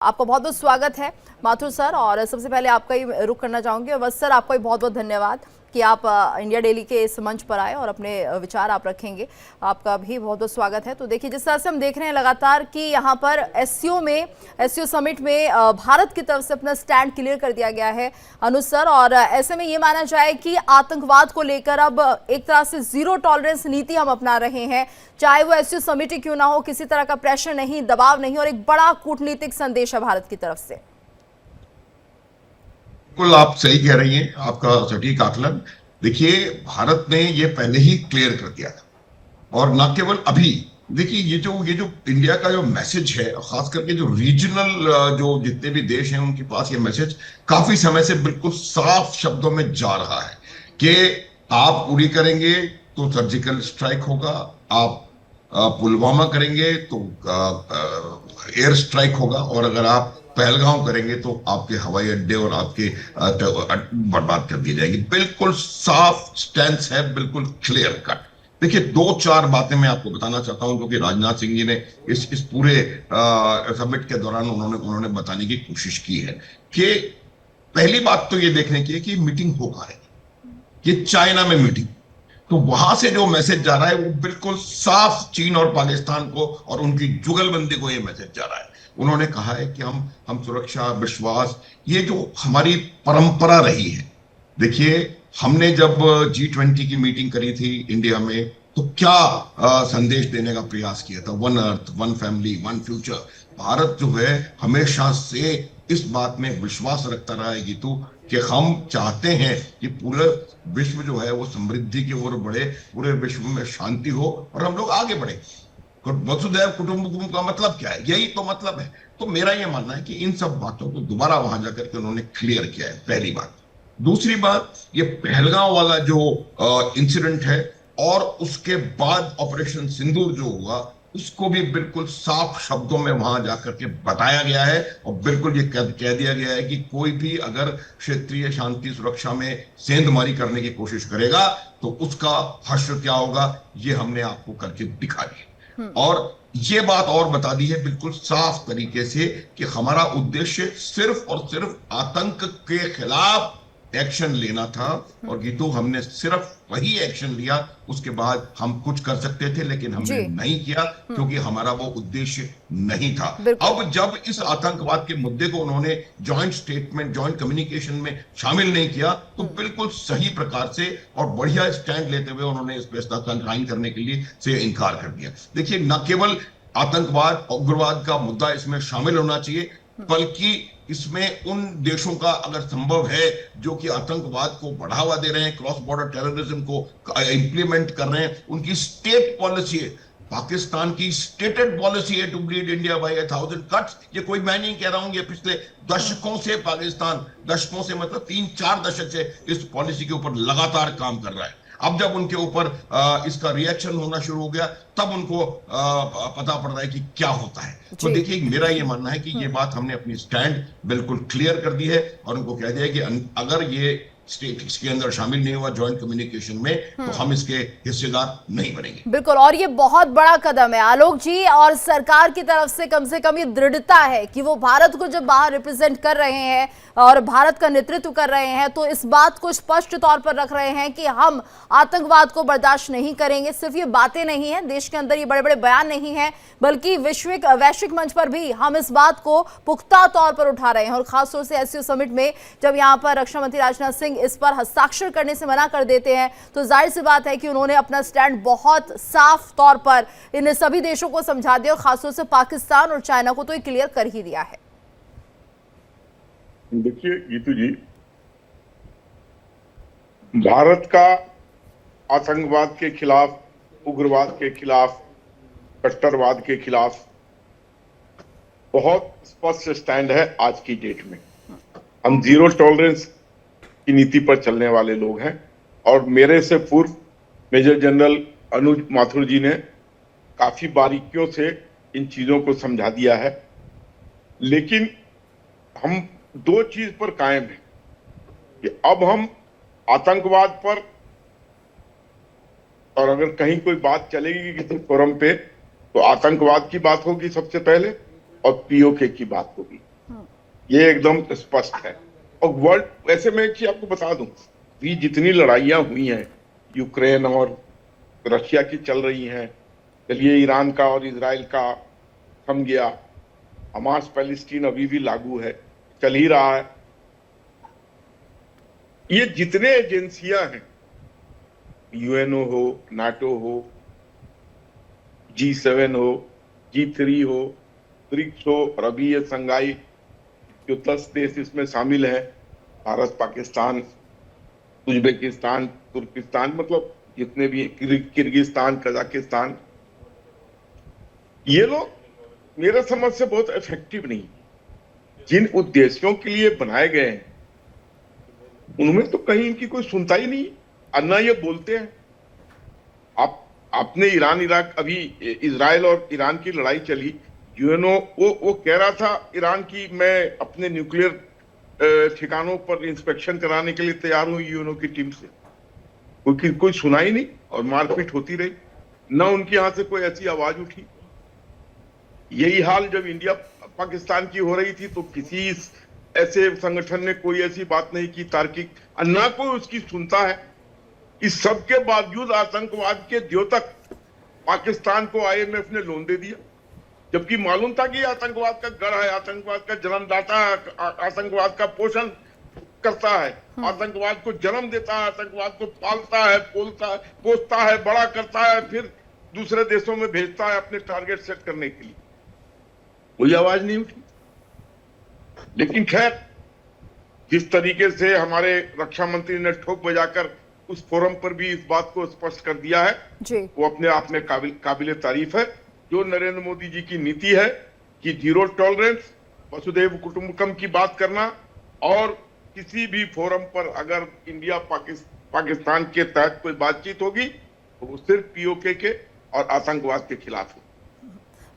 आपका बहुत बहुत स्वागत है माथुर सर। और सबसे पहले आपका ही रुख करना चाहूंगी। और बस सर, आपका भी बहुत बहुत धन्यवाद कि आप इंडिया डेली के इस मंच पर आए और अपने विचार आप रखेंगे। आपका भी बहुत बहुत स्वागत है। तो देखिए, जिस तरह से हम देख रहे हैं लगातार कि यहाँ पर एससीओ समिट में भारत की तरफ से अपना स्टैंड क्लियर कर दिया गया है अनुज सर। और ऐसे में ये माना जाए कि आतंकवाद को लेकर अब एक तरह से जीरो टॉलरेंस नीति हम अपना रहे हैं, चाहे वो एससीओ समिट ही क्यों ना हो। किसी तरह का प्रेशर नहीं, दबाव नहीं, और एक बड़ा कूटनीतिक संदेश है भारत की तरफ से। बिल्कुल आप सही कह रही हैं, आपका सटीक आकलन। देखिए, भारत ने ये पहले ही क्लियर कर दिया था, और न केवल अभी। देखिए, ये जो इंडिया का जो मैसेज है, खास करके जो रीजनल जो जितने भी देश हैं उनके पास ये मैसेज काफी समय से बिल्कुल साफ शब्दों में जा रहा है कि आप पूरी करेंगे तो सर्जिकल स्ट्राइक होगा, आप पुलवामा करेंगे तो एयर स्ट्राइक होगा, और अगर आप पहलगांव करेंगे तो आपके हवाई अड्डे और आपके बर्बाद कर दी जाएगी। बिल्कुल साफ स्टैंस है, बिल्कुल क्लियर कट। देखिए, दो चार बातें मैं आपको बताना चाहता हूं, क्योंकि राजनाथ सिंह जी ने इस पूरे समिट के दौरान उन्होंने बताने की कोशिश की है कि पहली बात तो ये देखने की है कि मीटिंग हो कहां रही। ये चाइना में मीटिंग, तो वहां से जो मैसेज जा रहा है वो बिल्कुल साफ चीन और पाकिस्तान को और उनकी जुगलबंदी को ये मैसेज जा रहा है। उन्होंने कहा है कि हम सुरक्षा, विश्वास, ये जो हमारी परंपरा रही है। देखिए, हमने जब G20 की मीटिंग करी थी इंडिया में, तो क्या संदेश देने का प्रयास किया था? One earth, one family, one future. Bharat जो है हमेशा से इस बात में विश्वास रखता रहा है गीतू, कि हम चाहते हैं कि पूरे विश्व जो है वो समृद्धि की ओर बढ़े, पूरे विश्व में शांति हो और हम लोग आगे बढ़े। वसुधैव कुटुंबकम का मतलब क्या है? यही तो मतलब है। तो मेरा ये मानना है कि इन सब बातों को दोबारा वहां जाकर के उन्होंने क्लियर किया है, पहली बात। दूसरी बात, ये पहलगांव वाला जो इंसिडेंट है और उसके बाद ऑपरेशन सिंदूर जो हुआ, उसको भी बिल्कुल साफ शब्दों में वहां जाकर के बताया गया है, और बिल्कुल ये कह दिया गया है कि कोई भी अगर क्षेत्रीय शांति सुरक्षा में सेंधमारी करने की कोशिश करेगा तो उसका हश्र क्या होगा, ये हमने आपको करके दिखा दिया। और ये बात और बता दी है बिल्कुल साफ तरीके से कि हमारा उद्देश्य सिर्फ और सिर्फ आतंक के खिलाफ एक्शन लेना था, और गीतू हमने सिर्फ वही एक्शन लिया। उसके बाद हम कुछ कर सकते थे, लेकिन हमने नहीं किया, क्योंकि हमारा वो उद्देश्य नहीं था। अब जब इस आतंकवाद के मुद्दे को उन्होंने जॉइंट स्टेटमेंट, जॉइंट कम्युनिकेशन में शामिल नहीं किया, तो बिल्कुल सही प्रकार से और बढ़िया स्टैंड लेते हुए उन्होंने इस फैसला का साइन करने के लिए से इनकार कर दिया। देखिए, न केवल आतंकवाद, उग्रवाद का मुद्दा इसमें शामिल होना चाहिए, बल्कि इसमें उन देशों का अगर संभव है जो कि आतंकवाद को बढ़ावा दे रहे हैं, क्रॉस बॉर्डर टेररिज्म को इंप्लीमेंट कर रहे हैं, उनकी स्टेट पॉलिसी है, पाकिस्तान की स्टेटेड पॉलिसी है to bleed India by 1000 cuts. ये कोई मैं नहीं कह रहा हूं, ये पिछले दशकों से पाकिस्तान, दशकों से मतलब 3-4 दशक से इस पॉलिसी के ऊपर लगातार काम कर रहा है। अब जब उनके ऊपर इसका रिएक्शन होना शुरू हो गया, तब उनको पता पड़ रहा है कि क्या होता है। तो देखिए, मेरा ये मानना है कि ये बात हमने अपनी स्टैंड बिल्कुल क्लियर कर दी है, और उनको कह दिया कि अगर ये स्टेट इसके अंदर शामिल नहीं हुआ जॉइंट कम्युनिकेशन में, तो हम इसके हिस्सेदार नहीं बनेंगे। बिल्कुल, और ये बहुत बड़ा कदम है आलोक जी, और सरकार की तरफ से कम ये दृढ़ता है कि वो भारत को जब बाहर रिप्रेजेंट कर रहे हैं और भारत का नेतृत्व कर रहे हैं, तो इस बात को स्पष्ट तौर पर रख रहे हैं कि हम आतंकवाद को बर्दाश्त नहीं करेंगे। सिर्फ ये बातें नहीं है, देश के अंदर ये बड़े बड़े बयान नहीं है, बल्कि वैश्विक मंच पर भी हम इस बात को पुख्ता तौर पर उठा रहे हैं। और खासतौर से एससीओ समिट में जब यहाँ पर रक्षा मंत्री राजनाथ सिंह इस पर हस्ताक्षर करने से मना कर देते हैं, तो जाहिर सी बात है कि उन्होंने अपना स्टैंड बहुत साफ तौर पर इन सभी देशों को समझा दिया, और खासतौर से पाकिस्तान और चाइना को तो ये क्लियर कर ही दिया है। देखिए गीतू जी, भारत का आतंकवाद के खिलाफ, उग्रवाद के खिलाफ, कट्टरवाद के खिलाफ बहुत स्पष्ट स्टैंड है। आज की डेट में हम जीरो टॉलरेंस की नीति पर चलने वाले लोग हैं, और मेरे से पूर्व मेजर जनरल अनुज माथुर जी ने काफी बारीकियों से इन चीजों को समझा दिया है। लेकिन हम दो चीज पर कायम हैं कि अब हम आतंकवाद पर, और अगर कहीं कोई बात चलेगी किसी फोरम पे, तो आतंकवाद की बात होगी सबसे पहले, और पीओके की बात होगी। ये एकदम स्पष्ट है। और वर्ल्ड, वैसे मैं एक चीज आपको बता दूं, भी जितनी लड़ाइयां हुई हैं यूक्रेन और रशिया की चल रही हैं, चलिए ईरान का और इजराइल का थम गया, हमास पैलेस्टीन अभी भी लागू है, चल ही रहा है। ये जितने एजेंसियां हैं, यूएनओ हो, नाटो हो, G7 हो, G3 हो, ब्रिक्स हो, और अभी ये संघाई जो 10 देश इसमें शामिल हैं, भारत, पाकिस्तान, उज्बेकिस्तान, तुर्किस्तान, मतलब जितने भी, किर्गिस्तान, कजाकिस्तान, ये लोग मेरे समझ से बहुत इफेक्टिव नहीं। जिन उद्देश्यों के लिए बनाए गए हैं उनमें तो कहीं इनकी कोई सुनता ही नहीं, और ना ये बोलते हैं। आपने ईरान इराक, अभी इजराइल और ईरान की लड़ाई चली, यूएनओ वो कह रहा था ईरान की, मैं अपने न्यूक्लियर ठिकानों पर इंस्पेक्शन कराने के लिए तैयार हूं यूएनओ की टीम से। कोई सुना ही नहीं और मारपीट होती रही, ना उनके यहां से कोई ऐसी आवाज उठी। यही हाल जब इंडिया पाकिस्तान की हो रही थी तो किसी ऐसे संगठन ने कोई ऐसी बात नहीं की तार्किक, ना कोई उसकी सुनता है। इस सब के बावजूद आतंकवाद के द्योतक पाकिस्तान को आईएमएफ ने लोन दे दिया, जबकि मालूम था कि आतंकवाद का गढ़ है, आतंकवाद का जन्मदाता है, आतंकवाद का पोषण करता है, आतंकवाद को जन्म देता है, आतंकवाद को पालता है, पोसता है, बड़ा करता है, फिर दूसरे देशों में भेजता है अपने टारगेट सेट करने के लिए। कोई आवाज नहीं उठी। लेकिन खैर, जिस तरीके से हमारे रक्षा मंत्री ने ठोक बजाकर उस फोरम पर भी इस बात को स्पष्ट कर दिया है जी। वो अपने आप में काबिले तारीफ है। जो नरेंद्र मोदी जी की नीति है कि जीरो टॉलरेंस, वसुधैव कुटुंबकम की बात करना, और किसी भी फोरम पर अगर इंडिया पाकिस्तान के तहत कोई बातचीत होगी तो वो सिर्फ पीओके के और आतंकवाद के खिलाफ होगी।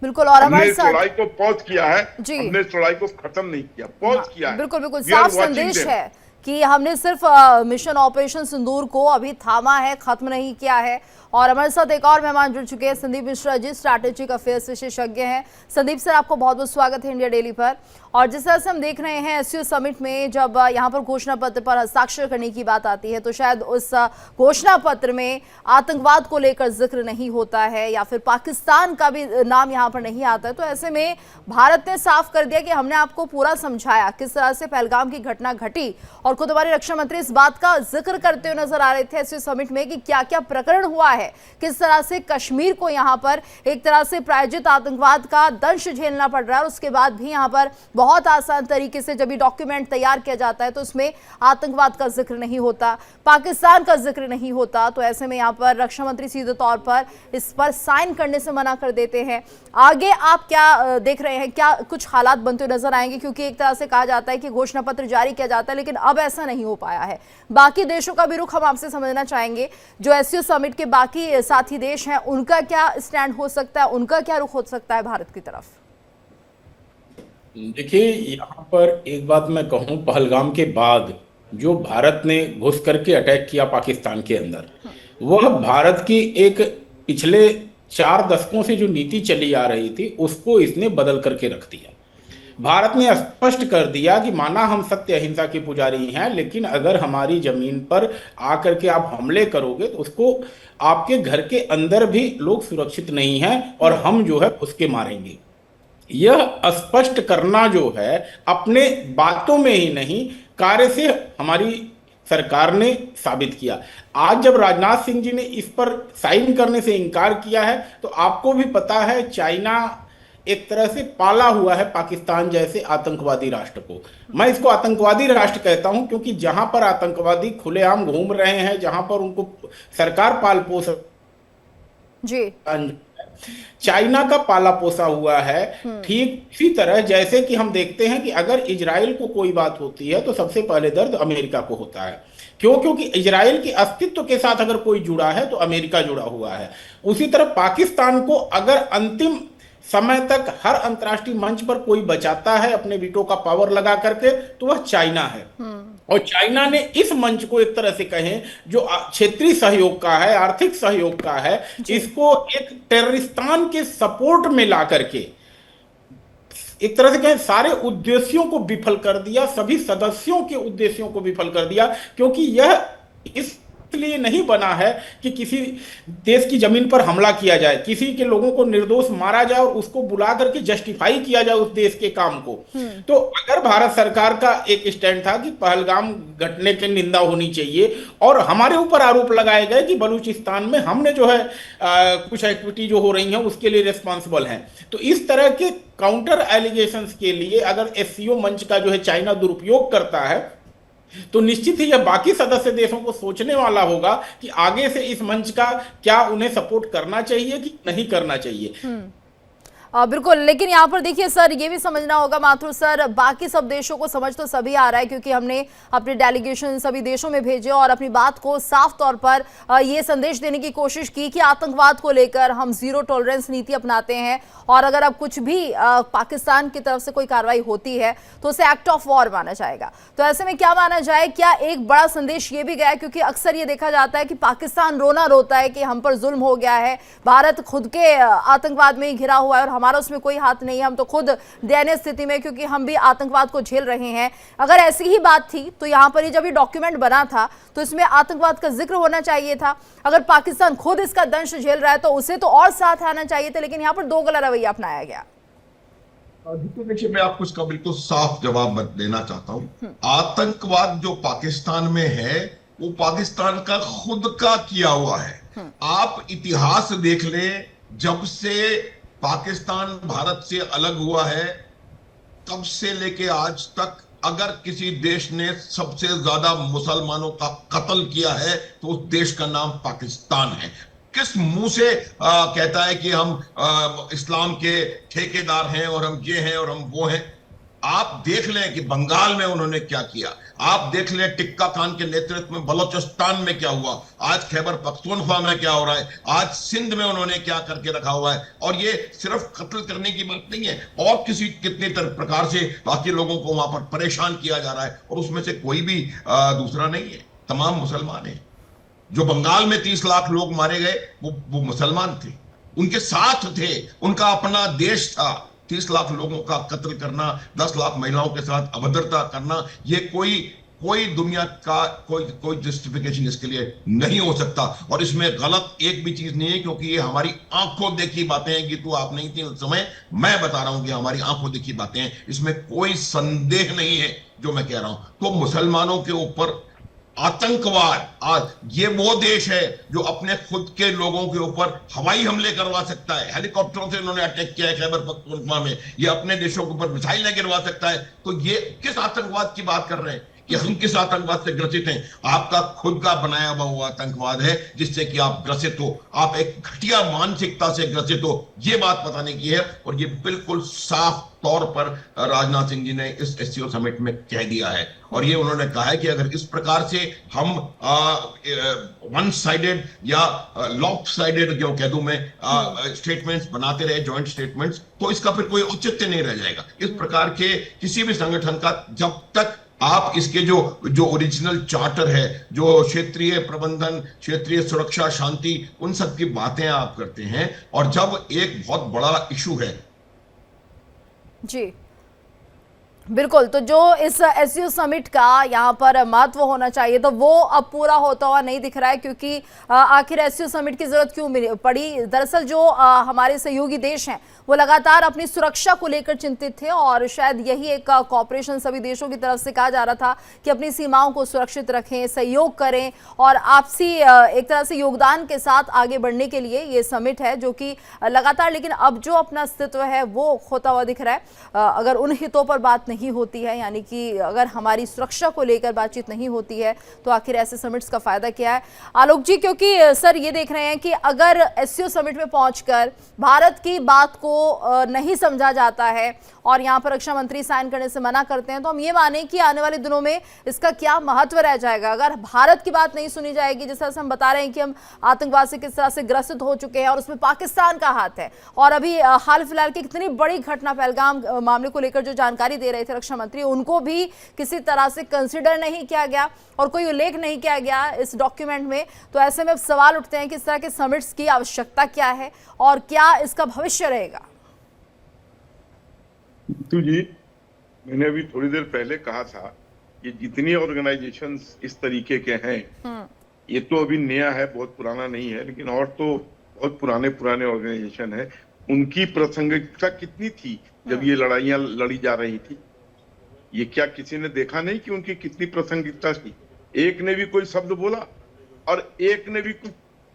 बिल्कुल, और हमने हमारे इस साथ लड़ाई को पॉज किया है, जी। हमने इस लड़ाई को खत्म नहीं किया, पॉज किया है। बिल्कुल बिल्कुल, We are साफ watching संदेश them. है कि हमने सिर्फ मिशन ऑपरेशन सिंदूर को अभी थामा है, खत्म नहीं किया है। और हमारे साथ एक और मेहमान जुड़ चुके हैं, संदीप मिश्रा जी, स्ट्रैटेजिक अफेयर्स विशेषज्ञ हैं। संदीप सर, आपको बहुत बहुत स्वागत है इंडिया डेली पर। और जिस तरह से हम देख रहे हैं एससीओ समिट में जब यहाँ पर घोषणा पत्र पर हस्ताक्षर करने की बात आती है तो शायद उस घोषणा पत्र में आतंकवाद को लेकर जिक्र नहीं होता है या फिर पाकिस्तान का भी नाम यहाँ पर नहीं आता है। तो ऐसे में भारत ने साफ कर दिया कि हमने आपको पूरा समझाया किस तरह से पहलगाम की घटना घटी, और खुद हमारे रक्षा मंत्री इस बात का जिक्र करते हुए नजर आ रहे थे एससीओ समिट में कि क्या क्या प्रकरण हुआ है, किस तरह से कश्मीर को यहाँ पर एक तरह से प्रायोजित आतंकवाद का दंश झेलना पड़ रहा है। और उसके बाद भी यहाँ पर बहुत आसान तरीके से जब ये डॉक्यूमेंट तैयार किया जाता है तो उसमें आतंकवाद का जिक्र नहीं होता, पाकिस्तान का जिक्र नहीं होता। तो ऐसे में यहाँ पर रक्षा मंत्री सीधे तौर पर इस पर साइन करने से मना कर देते हैं। आगे आप क्या देख रहे हैं, क्या कुछ हालात बनते हुए नजर आएंगे? क्योंकि एक तरह से कहा जाता है कि घोषणा पत्र जारी किया जाता है लेकिन अब ऐसा नहीं हो पाया है। बाकी देशों का भी रुख हम आपसे समझना चाहेंगे, जो एससीओ समिट के बाकी साथी देश हैं उनका क्या स्टैंड हो सकता है, उनका क्या रुख हो सकता है भारत की तरफ? देखिए, यहाँ पर एक बात मैं कहूँ, पहलगाम के बाद जो भारत ने घुस करके अटैक किया पाकिस्तान के अंदर, वह भारत की एक पिछले 4 दशकों से जो नीति चली आ रही थी उसको इसने बदल करके रख दिया। भारत ने स्पष्ट कर दिया कि माना हम सत्य अहिंसा के पुजारी हैं, लेकिन अगर हमारी जमीन पर आकर के आप हमले करोगे तो उसको आपके घर के अंदर भी लोग सुरक्षित नहीं हैं और हम जो है उसके मारेंगे। यह स्पष्ट करना जो है अपने बातों में ही नहीं, कार्य से हमारी सरकार ने साबित किया। आज जब राजनाथ सिंह जी ने इस पर साइन करने से इनकार किया है तो आपको भी पता है चाइना एक तरह से पाला हुआ है पाकिस्तान जैसे आतंकवादी राष्ट्र को। मैं इसको आतंकवादी राष्ट्र कहता हूं क्योंकि जहां पर आतंकवादी खुलेआम घूम रहे हैं, जहां पर उनको सरकार पाल पोस जी, चाइना का पाला पोसा हुआ है। ठीक इसी तरह जैसे कि हम देखते हैं कि अगर इजराइल को कोई बात होती है तो सबसे पहले दर्द अमेरिका को होता है। क्यों? क्योंकि इजराइल के अस्तित्व के साथ अगर कोई जुड़ा है तो अमेरिका जुड़ा हुआ है। उसी तरह पाकिस्तान को अगर अंतिम समय तक हर अंतर्राष्ट्रीय मंच पर कोई बचाता है अपने वीटो का पावर लगा करके तो वह चाइना है। और चाइना ने इस मंच को एक तरह से कहें जो क्षेत्रीय सहयोग का है, आर्थिक सहयोग का है, इसको एक टेररिस्तान के सपोर्ट में ला करके एक तरह से कहें सारे उद्देश्यों को विफल कर दिया, सभी सदस्यों के उद्देश्यों को विफल कर दिया, क्योंकि यह इसलिए नहीं बना है कि किसी देश की जमीन पर हमला किया जाए, किसी के लोगों को निर्दोष मारा जाए और उसको बुला करके जस्टिफाई किया जाए उस देश के काम को। तो अगर भारत सरकार का एक स्टैंड था कि पहलगाम घटने की निंदा होनी चाहिए और हमारे ऊपर आरोप लगाए गए कि बलूचिस्तान में हमने जो है कुछ एक्टिविटी जो हो रही है उसके लिए रिस्पॉन्सिबल हैं, तो इस तरह के काउंटर एलिगेशंस के लिए अगर एससीओ मंच का जो है चाइना दुरुपयोग करता है तो निश्चित ही यह बाकी सदस्य देशों को सोचने वाला होगा कि आगे से इस मंच का क्या उन्हें सपोर्ट करना चाहिए कि नहीं करना चाहिए। बिल्कुल, लेकिन यहाँ पर देखिए सर, ये भी समझना होगा माथुर सर, बाकी सब देशों को समझ तो सभी आ रहा है क्योंकि हमने अपने डेलीगेशन सभी देशों में भेजे और अपनी बात को साफ तौर पर ये संदेश देने की कोशिश की कि आतंकवाद को लेकर हम जीरो टॉलरेंस नीति अपनाते हैं और अगर अब कुछ भी पाकिस्तान की तरफ से कोई कार्रवाई होती है तो उसे एक्ट ऑफ वॉर माना जाएगा। तो ऐसे में क्या माना जाए, क्या एक बड़ा संदेश ये भी गया, क्योंकि अक्सर ये देखा जाता है कि पाकिस्तान रोना रोता है कि हम पर जुल्म हो गया है, भारत खुद के आतंकवाद में ही घिरा हुआ है और हमारा उसमें कोई हाथ नहीं है, हम तो खुद दयनीय स्थिति में क्योंकि हम भी आतंकवाद को झेल रहे हैं। अगर ऐसी ही बात थी तो यहाँ पर जब ये डॉक्यूमेंट बना था तो इसमें आतंकवाद का जिक्र होना चाहिए था। अगर पाकिस्तान खुद इसका दंश झेल रहा है तो उसे तो और साथ आना चाहिए था, लेकिन यहाँ पर दो गलत रवैया अपनाया गया। देखिए, मैं आपको इसका बिल्कुल साफ जवाब देना चाहता हूँ। आतंकवाद जो पाकिस्तान में है वो पाकिस्तान का खुद का किया हुआ है। आप इतिहास देख लें, जब से पाकिस्तान भारत से अलग हुआ है तब से लेके आज तक अगर किसी देश ने सबसे ज्यादा मुसलमानों का कत्ल किया है तो उस देश का नाम पाकिस्तान है। किस मुंह से कहता है कि हम इस्लाम के ठेकेदार हैं और हम ये हैं और हम वो हैं? आप देख लें कि बंगाल में उन्होंने क्या किया, आप देख लें टिक्का खान के नेतृत्व में बलोचिस्तान में क्या हुआ, आज खैबर पख्तूनख्वा में क्या हो रहा है, आज सिंध में उन्होंने क्या करके रखा हुआ है। और ये सिर्फ कत्ल करने की बात नहीं है, और किसी कितने प्रकार से बाकी लोगों को वहां पर परेशान किया जा रहा है और उसमें से कोई भी दूसरा नहीं है, तमाम मुसलमान है। जो बंगाल में 30 लाख लोग मारे गए वो मुसलमान थे, उनके साथ थे, उनका अपना देश था। 30 लाख लोगों का कत्ल करना, 10 लाख महिलाओं के साथ अभद्रता करना, ये कोई दुनिया का कोई जस्टिफिकेशन इसके लिए नहीं हो सकता। और इसमें गलत एक भी चीज नहीं है, क्योंकि ये हमारी आंखों देखी बातें हैं। कि तो आप नहीं थी उस समय, मैं बता रहा हूं कि हमारी आंखों देखी बातें हैं, इसमें कोई संदेह नहीं है जो मैं कह रहा हूं। तो मुसलमानों के ऊपर आतंकवाद, आज ये वो देश है जो अपने खुद के लोगों के ऊपर हवाई हमले करवा सकता है, हेलीकॉप्टरों से इन्होंने अटैक किया है खैबर पख्तूनख्वा में, ये अपने देशों के ऊपर मिसाइलें गिरवा सकता है। तो ये किस आतंकवाद की बात कर रहे हैं कि हम किस आतंकवाद से ग्रसित हैं? आपका खुद का बनाया हुआ आतंकवाद है जिससे कि आप ग्रसित हो, आप एक घटिया मानसिकता से ग्रसित हो, ये बात बताने की है। और ये बिल्कुल साफ तौर पर राजनाथ सिंह जी ने इस एससीओ समिट में कह दिया है। और ये उन्होंने कहा है कि अगर इस प्रकार से हम वन साइडेड या लॉप साइडेड जो कह दूं मैं स्टेटमेंट्स बनाते रहे, जॉइंट स्टेटमेंट्स, तो इसका फिर कोई औचित्य नहीं रह जाएगा। इस प्रकार के किसी भी संगठन का जब तक आप इसके जो ओरिजिनल चार्टर है, जो क्षेत्रीय प्रबंधन, क्षेत्रीय सुरक्षा, शांति, उन सब की बातें आप करते हैं, और जब एक बहुत बड़ा इशू है। जी बिल्कुल, तो जो इस एससीओ समिट का यहाँ पर महत्व होना चाहिए तो वो अब पूरा होता हुआ नहीं दिख रहा है, क्योंकि आखिर एससीओ समिट की जरूरत क्यों पड़ी? दरअसल जो हमारे सहयोगी देश हैं वो लगातार अपनी सुरक्षा को लेकर चिंतित थे और शायद यही एक कॉपरेशन सभी देशों की तरफ से कहा जा रहा था कि अपनी सीमाओं को सुरक्षित रखें, सहयोग करें और आपसी एक तरह से योगदान के साथ आगे बढ़ने के लिए ये समिट है जो कि लगातार, लेकिन अब जो अपना अस्तित्व है वो खोता हुआ दिख रहा है। अगर उन हितों पर बात नहीं होती है, यानी कि अगर हमारी सुरक्षा को लेकर बातचीत नहीं होती है, तो आखिर ऐसे समिट्स का फायदा क्या है? आलोक जी, क्योंकि सर ये देख रहे हैं कि अगर एससीओ समिट में पहुंचकर भारत की बात को नहीं समझा जाता है और यहाँ पर रक्षा मंत्री साइन करने से मना करते हैं, तो हम ये माने कि आने वाले दिनों में इसका क्या महत्व रह जाएगा? अगर भारत की बात नहीं सुनी जाएगी, जिस तरह से हम बता रहे हैं कि हम आतंकवाद से किस तरह से ग्रसित हो चुके हैं और उसमें पाकिस्तान का हाथ है, और अभी हाल फिलहाल की कितनी बड़ी घटना पहलगाम मामले को लेकर जो जानकारी दे रहे थे रक्षा मंत्री, उनको भी किसी तरह से कंसिडर नहीं किया गया और कोई उल्लेख नहीं किया गया इस डॉक्यूमेंट में। तो ऐसे में सवाल उठते हैं कि इस तरह के समिट्स की आवश्यकता क्या है और क्या इसका भविष्य रहेगा? नीतू जी, मैंने अभी थोड़ी देर पहले कहा था कि जितनी ऑर्गेनाइजेशंस इस तरीके के हैं, ये तो अभी नया है, बहुत पुराना नहीं है, लेकिन और तो बहुत पुराने पुराने ऑर्गेनाइजेशन है। उनकी प्रासंगिकता कितनी थी जब ये लड़ाइयां लड़ी जा रही थी? ये क्या किसी ने देखा नहीं कि उनकी कितनी प्रासंगिकता थी? एक ने भी कोई शब्द बोला और एक ने भी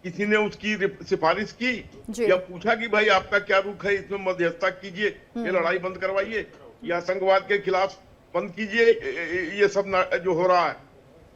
किसी ने उसकी सिफारिश की या पूछा कि भाई आपका क्या रुख है, इसमें मध्यस्थता कीजिए, ये लड़ाई बंद करवाइए या आतंकवाद के खिलाफ बंद कीजिए, ये सब जो हो रहा है।